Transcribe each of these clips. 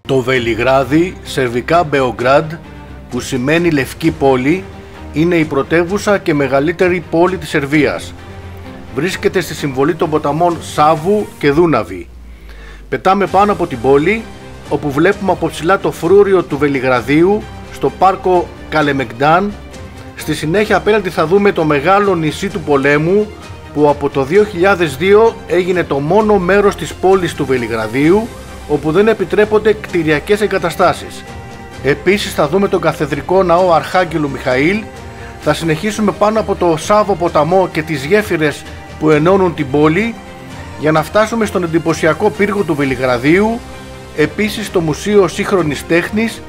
Το Βελιγράδι, σερβικά Μπεογκράντ, που σημαίνει Λευκή Πόλη, είναι η πρωτεύουσα και μεγαλύτερη πόλη της Σερβίας. Βρίσκεται στη συμβολή των ποταμών Σάβου και Δούναβη. Πετάμε πάνω από την πόλη, όπου βλέπουμε από ψηλά το φρούριο του Βελιγραδίου, στο πάρκο Καλεμεγντάν. Στη συνέχεια απέναντι θα δούμε το μεγάλο νησί του πολέμου, που από το 2002 έγινε το μόνο μέρος της πόλης του Βελιγραδίου όπου δεν επιτρέπονται κτηριακές εγκαταστάσεις. Επίσης θα δούμε τον καθεδρικό ναό Αρχάγγελου Μιχαήλ. Θα συνεχίσουμε πάνω από το Σάβο ποταμό και τις γέφυρες που ενώνουν την πόλη για να φτάσουμε στον εντυπωσιακό πύργο του Βελιγραδίου, επίσης το Μουσείο Σύγχρονης Τέχνης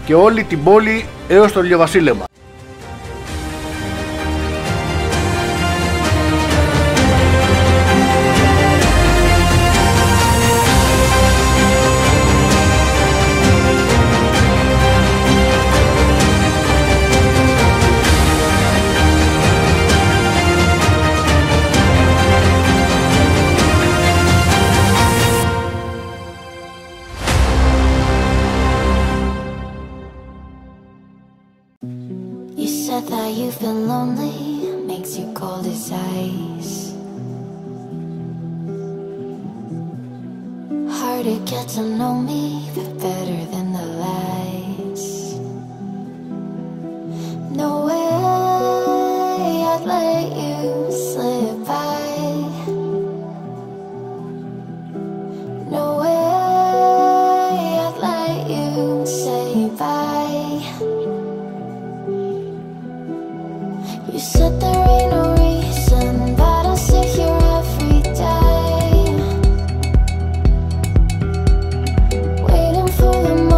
και όλη την πόλη έως το ηλιοβασίλεμα. You said that you've been lonely, makes you cold as ice. Hard to get to know me, but better than the lies. No way I'd let you slip by. No way I'd let you say bye. You said there ain't no reason, but I'll sit here every day, waiting for the moment.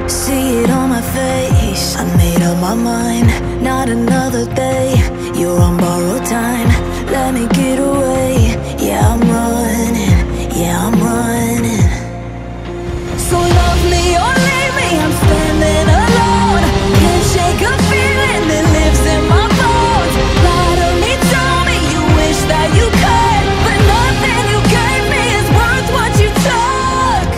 See it on my face, I made up my mind. Not another day, you're on borrowed time. Let me get away, yeah I'm running, yeah I'm running. So love me or leave me, I'm standing alone. Can't shake a feeling that lives in my bones. Lie to me, tell me you wish that you could, but nothing you gave me is worth what you took.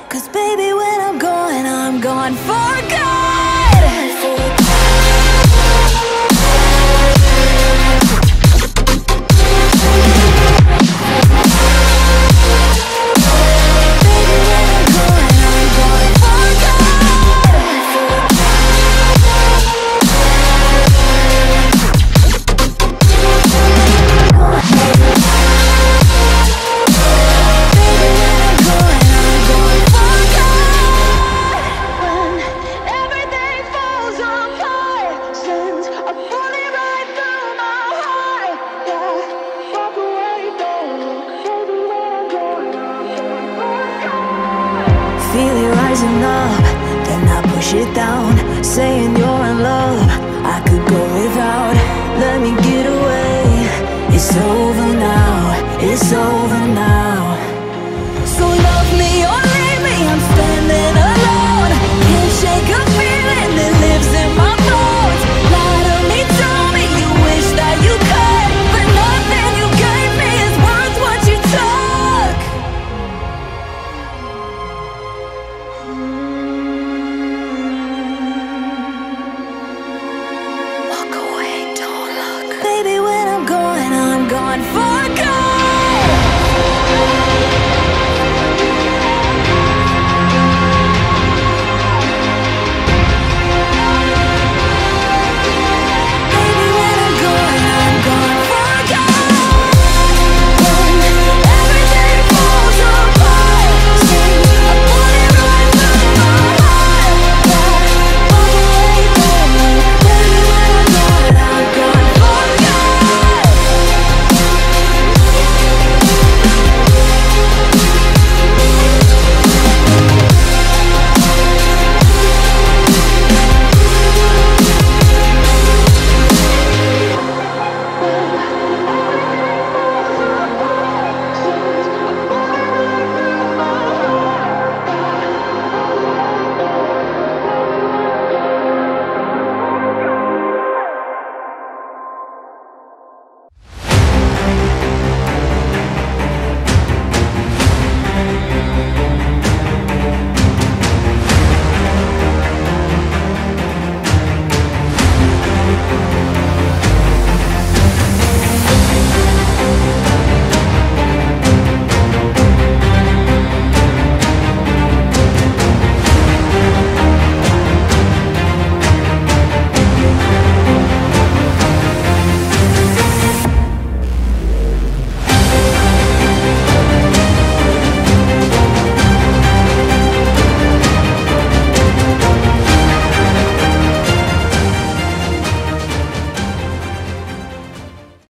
'Cause baby, when I'm gone for good. Feel it rising up, then I push it down, saying you're in love, I could go without. Let me get away, it's over now, it's over now. So love me or